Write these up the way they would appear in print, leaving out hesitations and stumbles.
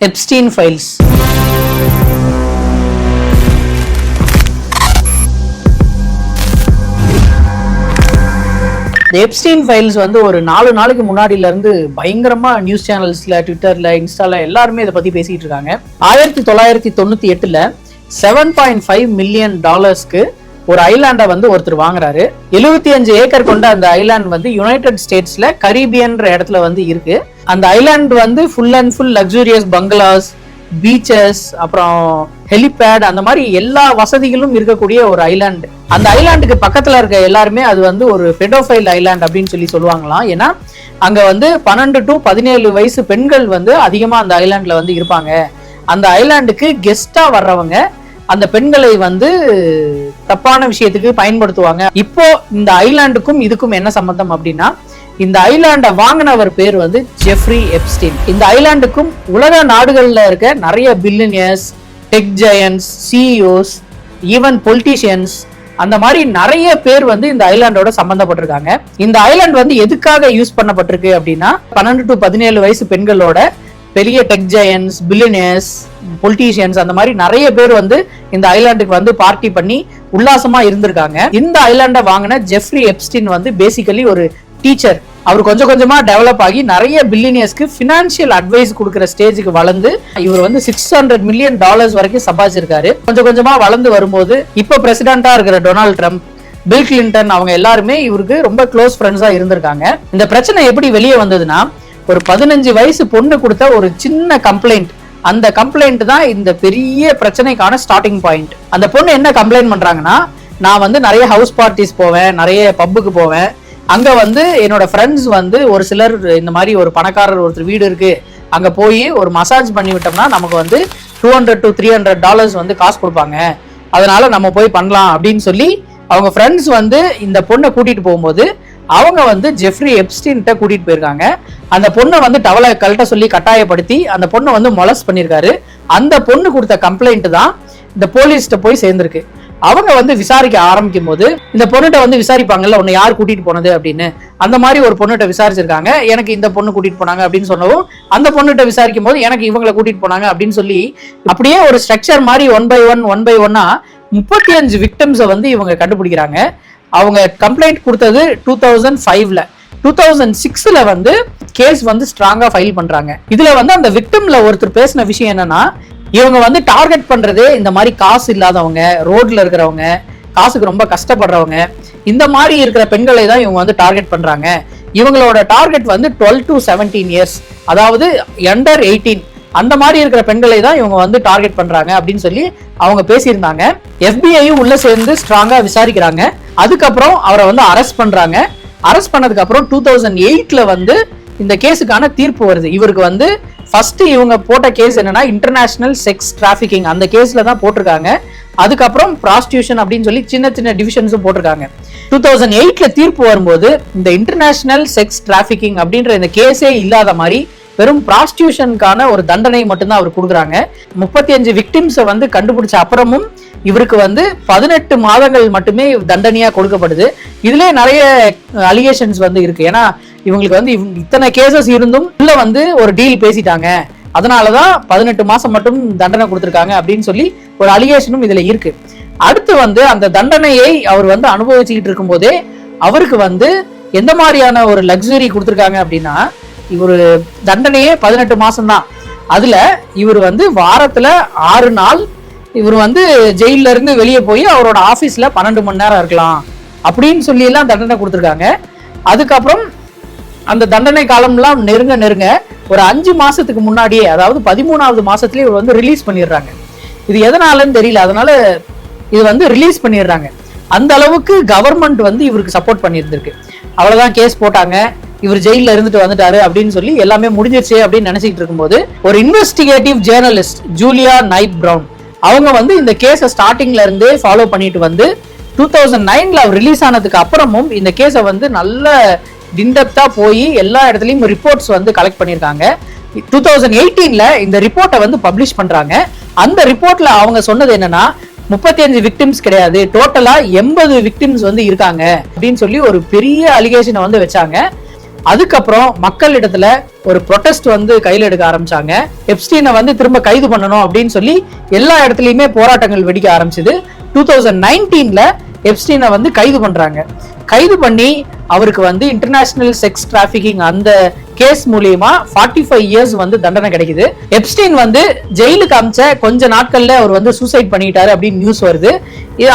Epstein files. Epstein files வந்து ஒரு 4 நாளைக்கு முன்னாடில இருந்து பயங்கரமா நியூஸ் சேனல்ஸ்ல, ட்விட்டர்ல, இன்ஸ்டால எல்லாருமே இதை பத்தி பேசிட்டு இருக்காங்க. 1998 $7.5 மில்லியன் ஒரு ஐலாண்டை வந்து ஒருத்தர் வாங்குறாரு. 75 ஏக்கர் கொண்ட அந்த ஐலாண்ட் வந்து யுனைடெட் ஸ்டேட்ஸ்ல கரீபியன்ற இடத்துல வந்து இருக்கு. அந்த ஐலாண்ட் வந்து full and full luxurious bungalows, beaches, அப்புறம் ஹெலிபேட், அந்த மாதிரி எல்லா வசதிகளும் இருக்கக்கூடிய ஒரு ஐலாண்டு. அந்த ஐலாண்டுக்கு பக்கத்துல இருக்க எல்லாருமே அது வந்து ஒரு பெடோஃபைல் ஐலாண்ட் அப்படின்னு சொல்லுவாங்களாம். ஏன்னா அங்க வந்து 12 to 17 வயசு பெண்கள் வந்து அதிகமா அந்த ஐலாண்ட்ல வந்து இருப்பாங்க. அந்த ஐலாண்டுக்கு கெஸ்டா வர்றவங்க அந்த பெண்களை வந்து தப்பான விஷயத்துக்கு பயன்படுத்துவாங்க. இப்போ இந்த ஐலாண்டுக்கும் இதுக்கும் என்ன சம்பந்தம் அப்படின்னா, இந்த ஐலாண்டை வாங்கினவர் பேர் வந்து ஜெஃப்ரி எப்ஸ்டீன். இந்த ஐலாண்டுக்கும் உலக நாடுகள்ல இருக்க நிறைய billionaires, tech giants, CEOs, even politicians, அந்த மாதிரி நிறைய பேர் வந்து இந்த ஐலாண்டோட சம்பந்தப்பட்டிருக்காங்க. இந்த ஐலாண்ட் வந்து எதுக்காக யூஸ் பண்ணப்பட்டிருக்கு அப்படின்னா, 12 to 17 வயசு பெண்களோட பெரிய டெக் ஜெயன்ட்ஸ், பில்லியனியர்ஸ், பொலிட்டீஷியன்ஸ், அந்த மாதிரி நிறைய பேர் வந்து இந்த ஐலாண்டுக்கு வந்து பார்ட்டி பண்ணி உல்லாசமா இருந்திருக்காங்க. இந்த ஐலாண்டை வாங்கின ஜெஃப்ரி எப்ஸ்டீன் வந்து பேசிக்கலி ஒரு டீச்சர். அவர் கொஞ்சம் கொஞ்சமா டெவலப் ஆகி நிறைய பில்லியனியர்ஸ்க்கு பினான்சியல் அட்வைஸ் கொடுக்குற ஸ்டேஜுக்கு வளர்ந்து இவர் வந்து $600 மில்லியன் வரைக்கும் சம்பாதிச்சிருக்காரு. கொஞ்சம் கொஞ்சமா வளர்ந்து வரும்போது இப்ப பிரசிடென்டா இருக்கிற டொனால்ட் ட்ரம்ப், பில் கிளின்டன், அவங்க எல்லாருமே இவருக்கு ரொம்ப க்ளோஸ் ஃப்ரெண்ட்ஸா இருந்திருக்காங்க. இந்த பிரச்சனை எப்படி வெளியே வந்ததுன்னா, ஒரு 15 வயசு பொண்ணு கொடுத்த ஒரு சின்ன கம்ப்ளைண்ட், அந்த கம்ப்ளைண்ட் தான் இந்த பெரிய பிரச்சனைக்கான ஸ்டார்டிங் பாயிண்ட். அந்த பொண்ணு என்ன கம்ப்ளைண்ட் பண்றாங்கன்னா, நான் வந்து நிறைய ஹவுஸ் பார்ட்டிஸ் போவேன், நிறைய பப்புக்கு போவேன், அங்க வந்து என்னோட ஃப்ரெண்ட்ஸ் வந்து ஒரு சிலர் இந்த மாதிரி ஒரு பணக்காரர் ஒருத்தர் வீடு இருக்கு, அங்க போய் ஒரு மசாஜ் பண்ணி விட்டோம்னா நமக்கு வந்து $200 to $300 வந்து காசு கொடுப்பாங்க, அதனால நம்ம போய் பண்ணலாம் அப்படின்னு சொல்லி அவங்க ஃப்ரெண்ட்ஸ் வந்து இந்த பொண்ணை கூட்டிட்டு போகும்போது அவங்க வந்து ஜெஃப்ரி எப்ஸ்டீன்ட்ட கூட்டிட்டு போயிருக்காங்க. அந்த பொண்ணை வந்து டவலை கழட்ட சொல்லி கட்டாயப்படுத்தி அந்த பொண்ணை வந்து மொலஸ்ட் பண்ணியிருக்காரு. அந்த பொண்ணு கொடுத்த கம்ப்ளைண்ட் தான் இந்த போலீஸ்ட்ட போய் சேர்ந்திருக்கு. அவங்க வந்து விசாரிக்க ஆரம்பிக்கும் போது இந்த பொண்ணுகிட்ட வந்து விசாரிப்பாங்கல்ல, உன்னை யார் கூட்டிட்டு போனது அப்படின்னு, அந்த மாதிரி ஒரு பொண்ணுகிட்ட விசாரிச்சிருக்காங்க. எனக்கு இந்த பொண்ணு கூட்டிட்டு போனாங்க அப்படின்னு சொன்னவும் அந்த பொண்ணுகிட்ட விசாரிக்கும் போது எனக்கு இவங்களை கூட்டிட்டு போனாங்க அப்படின்னு சொல்லி அப்படியே ஒரு ஸ்ட்ரக்சர் மாதிரி ஒன் பை ஒன்னா 35 விக்டிம்ஸை வந்து இவங்க கண்டுபிடிக்கிறாங்க. அவங்க கம்ப்ளைண்ட் கொடுத்தது 2005ல. 2006ல வந்து கேஸ் வந்து ஸ்ட்ராங்கா ஃபைல் பண்றாங்க. இதுல வந்து அந்த விக்டிம்ல ஒருத்தர் பேசின விஷயம் என்னன்னா, இவங்க வந்து டார்கெட் பண்றதே இந்த மாதிரி காசு இல்லாதவங்க, ரோட்ல இருக்கிறவங்க, காசுக்கு ரொம்ப கஷ்டப்படுறவங்க, இந்த மாதிரி இருக்கிற பெண்களை தான் இவங்க வந்து டார்கெட் பண்றாங்க. இவங்களோட டார்கெட் வந்து 12 to 17 இயர்ஸ், அதாவது அண்டர் 18, அந்த மாதிரி இருக்கிற பெண்களை தான் இவங்க வந்து டார்கெட் பண்றாங்க அப்படின்னு சொல்லி அவங்க பேசியிருந்தாங்க. FBI உள்ள சேர்ந்து ஸ்ட்ராங்கா விசாரிக்கிறாங்க. அதுக்கப்புறம் அவரை வந்து அரெஸ்ட் பண்றாங்க. அரெஸ்ட் பண்ணதுக்கு அப்புறம் 2008ல வந்து இந்த கேஸுக்கான தீர்ப்பு வருது. இவருக்கு வந்து ஃபர்ஸ்ட் இவங்க போட்ட கேஸ் என்னன்னா இன்டர்நேஷனல் செக்ஸ் டிராஃபிக்கிங், அந்த கேஸ்ல தான் போட்டிருக்காங்க. அதுக்கப்புறம் ப்ராஸ்டியூஷன் அப்படின்னு சொல்லி சின்ன சின்ன டிவிஷன்ஸும் போட்டிருக்காங்க. 2008ல தீர்ப்பு வரும்போது இந்த இன்டர்நேஷனல் செக்ஸ் டிராஃபிக்கிங் அப்படின்ற இந்த கேஸே இல்லாத மாதிரி வெறும் ப்ராஸ்டியூஷனுக்கான ஒரு தண்டனை மட்டும்தான் அவர் கொடுக்குறாங்க. 35 விக்டிம்ஸை வந்து கண்டுபிடிச்ச அப்புறமும் இவருக்கு வந்து 18 மாதங்கள் மட்டுமே தண்டனையா கொடுக்கப்படுது. இதுல நிறைய அலிகேஷன்ஸ் வந்து இருக்கு. ஏன்னா இவங்களுக்கு வந்து இத்தனை கேசஸ் இருந்தும் உள்ள வந்து ஒரு டீல் பேசிட்டாங்க, அதனாலதான் 18 மாசம் மட்டும் தண்டனை கொடுத்திருக்காங்க அப்படின்னு சொல்லி ஒரு அலிகேஷனும் இதுல இருக்கு. அடுத்து வந்து அந்த தண்டனையை அவர் வந்து அனுபவிச்சுக்கிட்டு இருக்கும் போதே அவருக்கு வந்து எந்த மாதிரியான ஒரு லக்ஸுரி கொடுத்திருக்காங்க அப்படின்னா, இவர் தண்டனையே 18 மாசம் தான். அதுல இவர் வந்து வாரத்துல 6 நாள் இவர் வந்து ஜெயில இருந்து வெளியே போய் அவரோட ஆபீஸ்ல 12 மணி நேரம் இருக்கலாம் அப்படின்னு சொல்லி எல்லாம் தண்டனை கொடுத்திருக்காங்க. அதுக்கப்புறம் அந்த தண்டனை காலம்லாம் நெருங்க ஒரு 5 மாசத்துக்கு முன்னாடியே, அதாவது 13வது மாசத்துலயே இவர் வந்து ரிலீஸ் பண்ணிடுறாங்க. இது எதனாலன்னு தெரியல, அதனால இது வந்து ரிலீஸ் பண்ணிடுறாங்க. அந்த அளவுக்கு கவர்மெண்ட் வந்து இவருக்கு சப்போர்ட் பண்ணியிருந்திருக்கு. அவ்வளவுதான், கேஸ் போட்டாங்க, இவர் ஜெயில இருந்துட்டு வந்துட்டாரு அப்படின்னு சொல்லி எல்லாமே முடிஞ்சிருச்சு அப்படின்னு நினைச்சிட்டு இருக்கும்போது ஒரு investigative journalist Julia night brown, அவங்க வந்து இந்த கேஸை ஸ்டார்டிங்ல இருந்தே ஃபாலோ பண்ணிட்டு வந்து 2009ல அவர் ரிலீஸ் ஆனதுக்கு அப்புறமும் இந்த கேஸை வந்து நல்ல இன்டெப்தா போய் எல்லா இடத்துலயும் ரிப்போர்ட்ஸ் வந்து கலெக்ட் பண்ணியிருக்காங்க. 2018ல இந்த ரிப்போர்ட்டை வந்து பப்ளிஷ் பண்றாங்க. அந்த ரிப்போர்ட்ல அவங்க சொன்னது என்னன்னா, 35 விக்டிம்ஸ் கிடையாது, டோட்டலா 80 விக்டிம்ஸ் வந்து இருக்காங்க அப்படின்னு சொல்லி ஒரு பெரிய அலிகேஷனை வந்து வச்சாங்க. அதுக்கப்புறம் மக்களிடத்துல ஒரு ப்ரொடெஸ்ட் வந்து கையில் எடுக்க ஆரம்பிச்சாங்க. எப்ஸ்டீனை வந்து திரும்ப கைது பண்ணணும் அப்படின்னு சொல்லி எல்லா இடத்துலயுமே போராட்டங்கள் வெடிக்க ஆரம்பிச்சது. 2019ல எப்ஸ்டீனை வந்து கைது பண்றாங்க. கைது பண்ணி அவருக்கு வந்து இன்டர்நேஷனல் செக்ஸ் டிராபிகிங் அந்த கேஸ் மூலியமா 45 இயர்ஸ் வந்து தண்டனை கிடைக்குது. எப்ஸ்டீன் வந்து ஜெயிலுக்கு அமிச்ச கொஞ்ச நாட்கள்ல அவர் வந்து சூசைட் பண்ணிட்டாரு அப்படின்னு நியூஸ் வருது.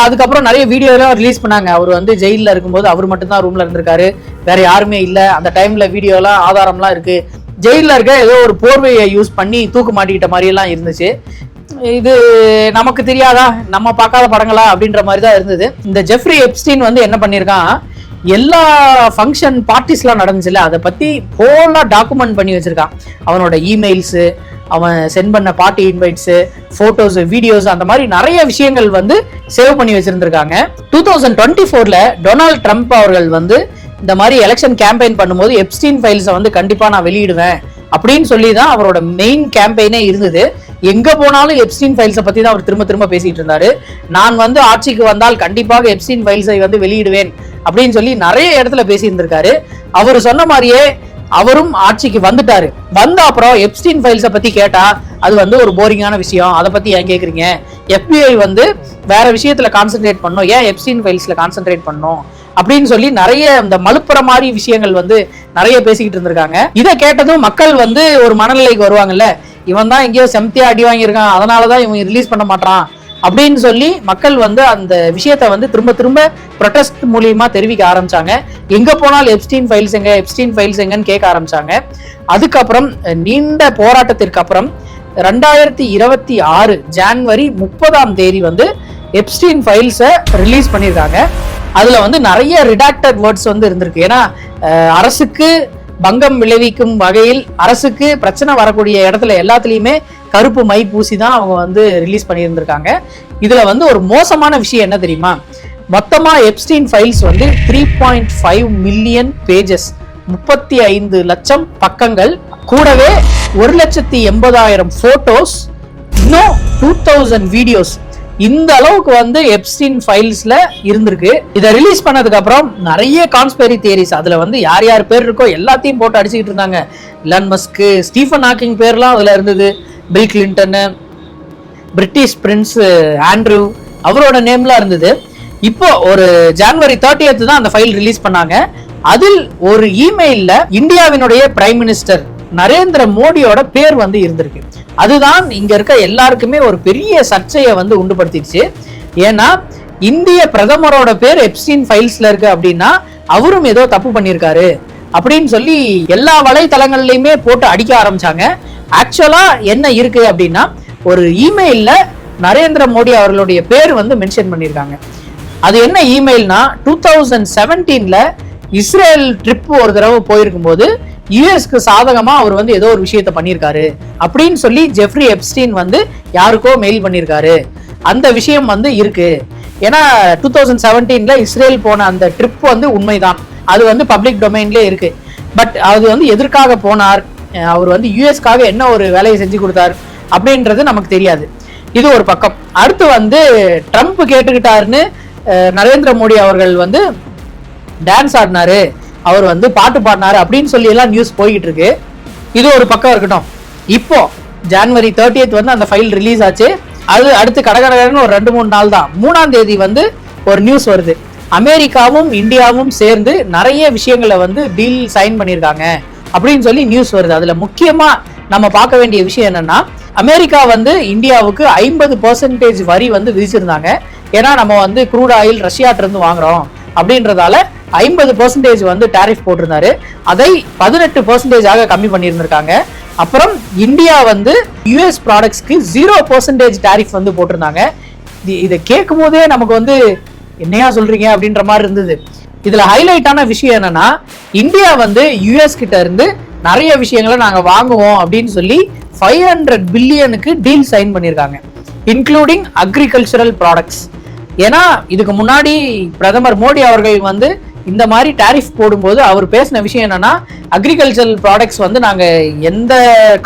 அதுக்கப்புறம் நிறைய வீடியோ எல்லாம் ரிலீஸ் பண்ணாங்க. அவர் வந்து ஜெயில இருக்கும்போது அவர் மட்டும் தான் ரூம்ல இருந்திருக்காரு, வேற யாருமே இல்ல. அந்த டைம்ல வீடியோ எல்லாம் ஆதாரம்லாம் இருக்கு. ஜெயில இருக்க ஏதோ ஒரு போர்வையை யூஸ் பண்ணி தூக்கு மாட்டிக்கிட்ட மாதிரி எல்லாம் இருந்துச்சு. இது நமக்கு தெரியாதா, நம்ம பார்க்காத படங்களா அப்படின்ற மாதிரி தான் இருந்தது. இந்த ஜெஃப்ரி எப்ஸ்டீன் வந்து என்ன பண்ணிருக்கான், எல்லா ஃபங்க்ஷன் பார்ட்டிஸ்லாம் நடந்துச்சுல அதை பத்தி ஹோலா டாக்குமெண்ட் பண்ணி வச்சிருக்கான். அவனோட இமெயில்ஸ், அவன் சென்ட் பண்ண பார்ட்டி இன்வைட்ஸ், போட்டோஸ், வீடியோஸ், அந்த மாதிரி நிறைய விஷயங்கள் வந்து சேவ் பண்ணி வச்சிருந்திருக்காங்க. 2024ல டொனால்ட் ட்ரம்ப் அவர்கள் வந்து இந்த மாதிரி எலெக்ஷன் கேம்பெயின் பண்ணும்போது எப்ஸ்டீன் ஃபைல்ஸை வந்து கண்டிப்பா நான் வெளியிடுவேன் அப்படின்னு சொல்லி தான் அவரோட மெயின் கேம்பெயினே இருந்தது. எங்க போனாலும் எப்ஸ்டீன் ஃபைல்ஸை பத்தி தான் அவர் திரும்ப திரும்ப பேசிட்டு இருந்தாரு. நான் வந்து ஆட்சிக்கு வந்தால் கண்டிப்பாக எப்ஸ்டீன் ஃபைல்ஸை வந்து வெளியிடுவேன் அப்படின்னு சொல்லி நிறைய இடத்துல பேசி இருந்திருக்காரு. அவர் சொன்ன மாதிரியே அவரும் ஆட்சிக்கு வந்துட்டாரு. வந்த அப்புறம் எப்ஸ்டீன் ஃபைல்ஸை பத்தி கேட்டா அது வந்து ஒரு போரிங்கான விஷயம், அதை பத்தி ஏன் கேக்குறீங்க, FBI வந்து வேற விஷயத்துல கான்சென்ட்ரேட் பண்ணோம், ஏன் எப்ஸ்டீன் ஃபைல்ஸ்ல கான்சென்ட்ரேட் பண்ணோம் அப்படின்னு சொல்லி நிறைய இந்த மலுப்புற மாதிரி விஷயங்கள் வந்து நிறைய பேசிக்கிட்டு இருந்திருக்காங்க. இதை கேட்டதும் மக்கள் வந்து ஒரு மனநிலைக்கு வருவாங்கல்ல, இவன் தான் எங்கேயோ செம்தியா அடி வாங்கியிருக்கான், அதனாலதான் இவன் ரிலீஸ் பண்ண மாட்டான் அப்படின்னு சொல்லி மக்கள் வந்து அந்த விஷயத்த வந்து திரும்ப திரும்ப ப்ரொடெஸ்ட் மூலியமா தெரிவிக்க ஆரம்பிச்சாங்க. எங்க போனாலும் எப்ஸ்டீன் ஃபைல்ஸ் எங்க, எப்ஸ்டீன் ஃபைல்ஸ் எங்கன்னு கேட்க ஆரம்பிச்சாங்க. அதுக்கப்புறம் நீண்ட போராட்டத்திற்கு அப்புறம் 2026 ஜனவரி 30 வந்து எப்ஸ்டீன் ஃபைல்ஸை ரிலீஸ் பண்ணியிருக்காங்க. அதுல வந்து நிறைய ரிடாக்டட் வேர்ட்ஸ் வந்து இருந்திருக்கு. ஏன்னா அரசுக்கு பங்கம் விளைவிக்கும் வகையில், அரசுக்கு பிரச்சனை வரக்கூடிய இடத்துல எல்லாத்துலயுமே கருப்பு மை பூசி தான் அவங்க வந்து ரிலீஸ் பண்ணியிருந்திருக்காங்க. இதுல வந்து ஒரு மோசமான விஷயம் என்ன தெரியுமா, மொத்தமா எப்ஸ்டீன் ஃபைல்ஸ் வந்து 3.5 மில்லியன் பேஜஸ், 35 லட்சம் பக்கங்கள், கூடவே 1,80,000 போட்டோஸ், இன்னும் 2000 வீடியோஸ். இந்த அளவுக்கு வந்து எப்ஸ்டீன் ஃபைல்ஸ்ல இருந்திருக்கு. இதை ரிலீஸ் பண்ணதுக்கு அப்புறம் நிறைய கான்ஸ்பெரி தியரிஸ், அதுல வந்து யார் யார் பேர் இருக்கோ எல்லாத்தையும் போட்டு அடிச்சுக்கிட்டு இருந்தாங்க. எலான் மஸ்க், ஸ்டீஃபன் ஹாக்கிங் பேர்லாம் அதுல இருந்தது, bill Clinton, British Prince Andrew அவரோட நேம்லாம் இருந்தது. இப்போ ஒரு ஜனவரி 30th தான் அந்த ஃபைல் ரிலீஸ் பண்ணாங்க. அதில் ஒரு இமெயில்ல இந்தியாவினுடைய பிரைம் மினிஸ்டர் நரேந்திர மோடியோட பேர் வந்து இருந்திருக்கு. அதுதான் இங்க இருக்க எல்லாருக்குமே ஒரு பெரிய சர்ச்சையை வந்து உண்டுபடுத்திடுச்சு. ஏன்னா இந்திய பிரதமரோட பேர் எப்ஸ்டீன் ஃபைல்ஸ்ல இருக்கு அப்படின்னா அவரும் ஏதோ தப்பு பண்ணியிருக்காரு அப்படின்னு சொல்லி எல்லா வலைத்தளங்கள்லயுமே போட்டு அடிக்க ஆரம்பிச்சாங்க. ஆக்சுவலா என்ன இருக்கு அப்படின்னா, ஒரு இமெயில்ல நரேந்திர மோடி அவர்களுடைய பேர் வந்து மென்ஷன் பண்ணியிருக்காங்க. அது என்ன இமெயில்னா, 2017ல இஸ்ரேல் ட்ரிப் ஒரு தடவை போயிருக்கும் போது யுஎஸ்க்கு சாதகமா அவர் வந்து ஏதோ ஒரு விஷயத்த பண்ணியிருக்காரு அப்படின்னு சொல்லி ஜெஃப்ரி எப்ஸ்டீன் வந்து யாருக்கோ மெயில் பண்ணியிருக்காரு. அந்த விஷயம் வந்து இருக்கு. ஏன்னா 2017ல இஸ்ரேல் போன அந்த ட்ரிப் வந்து உண்மைதான், அது வந்து பப்ளிக் டொமைன்ல இருக்கு. பட் அது வந்து எதற்காக போனார், அவர் வந்து யுஎஸ்க்காக என்ன ஒரு வேலையை செஞ்சு கொடுத்தார் அப்படின்றது நமக்கு தெரியாது. இது ஒரு பக்கம். அடுத்து வந்து ட்ரம்ப் கேட்டுக்கிட்டாருன்னு நரேந்திர மோடி அவர்கள் வந்து டான்ஸ் ஆடினாரு, அவர் வந்து பாட்டு பாடினாரு அப்படின்னு சொல்லி எல்லாம் நியூஸ் போய்கிட்டு இருக்கு. இது ஒரு பக்கம் இருக்கட்டும். இப்போ ஜனவரி 30th வந்து அந்த ஃபைல் ரிலீஸ் ஆச்சு. அது அடுத்து கடகடன்னு ஒரு 2-3 நாள் தான். 3ஆம் தேதி வந்து ஒரு நியூஸ் வருது, அமெரிக்காவும் இந்தியாவும் சேர்ந்து நிறைய விஷயங்களை வந்து டீல் சைன் பண்ணியிருக்காங்க அப்படின்னு சொல்லி நியூஸ் வருது. அதுல முக்கியமா நம்ம பார்க்க வேண்டிய விஷயம் என்னன்னா, அமெரிக்கா வந்து இந்தியாவுக்கு 50% வரி வந்து விதிச்சிருந்தாங்க. ஏன்னா நம்ம வந்து க்ரூட் ஆயில் ரஷ்யாட்ட இருந்து வாங்குறோம் அப்படின்றதால 50% வந்து டாரிஃப் போட்டிருந்தாரு. அதை 18% கம்மி பண்ணியிருந்திருக்காங்க. அப்புறம் இந்தியா வந்து யுஎஸ் ப்ராடக்ட்ஸ்க்கு 0% டாரிஃப் வந்து போட்டிருந்தாங்க. இதை கேட்கும் போதே நமக்கு வந்து என்னையா சொல்றீங்க அப்படின்ற மாதிரி இருந்தது. இதுல ஹைலைட்டான விஷயம் என்னன்னா, இந்தியா வந்து யுஎஸ் கிட்ட இருந்து நிறைய விஷயங்களை நாங்க வாங்குவோம் அப்படின்னு சொல்லி 500 பில்லியனுக்கு டீல் சைன் பண்ணியிருக்காங்க, இன்க்ளூடிங் அக்ரிகல்ச்சரல் ப்ராடக்ட்ஸ். ஏன்னா இதுக்கு முன்னாடி பிரதமர் மோடி அவர்கள் வந்து இந்த மாதிரி டாரிஃப் போடும்போது அவர் பேசின விஷயம் என்னன்னா, அக்ரிகல்ச்சரல் ப்ராடக்ட்ஸ் வந்து நாங்க எந்த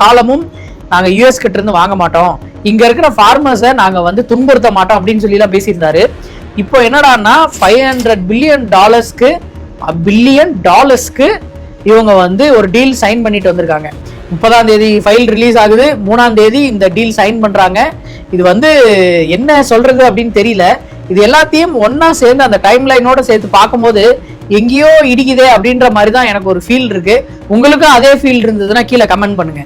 காலமும் நாங்க யுஎஸ் கிட்ட இருந்து வாங்க மாட்டோம், இங்க இருக்கிற ஃபார்மர்ஸை நாங்க வந்து துன்புறுத்த மாட்டோம் அப்படின்னு சொல்லி எல்லாம் பேசியிருந்தாரு. இப்போ என்னடான்னா $500 பில்லியன் இவங்க வந்து ஒரு டீல் சைன் பண்ணிட்டு வந்திருக்காங்க. 30ஆம் தேதி ஃபைல் ரிலீஸ் ஆகுது, 3ஆம் தேதி இந்த டீல் சைன் பண்றாங்க. இது வந்து என்ன சொல்றது அப்படின்னு தெரியல. இது எல்லாத்தையும் ஒன்னா சேர்ந்து அந்த டைம் லைனோட சேர்த்து பார்க்கும்போது எங்கேயோ இடிக்குதே அப்படின்ற மாதிரி தான் எனக்கு ஒரு ஃபீல் இருக்கு. உங்களுக்கும் அதே ஃபீல் இருந்ததுன்னா கீழே கமெண்ட் பண்ணுங்க.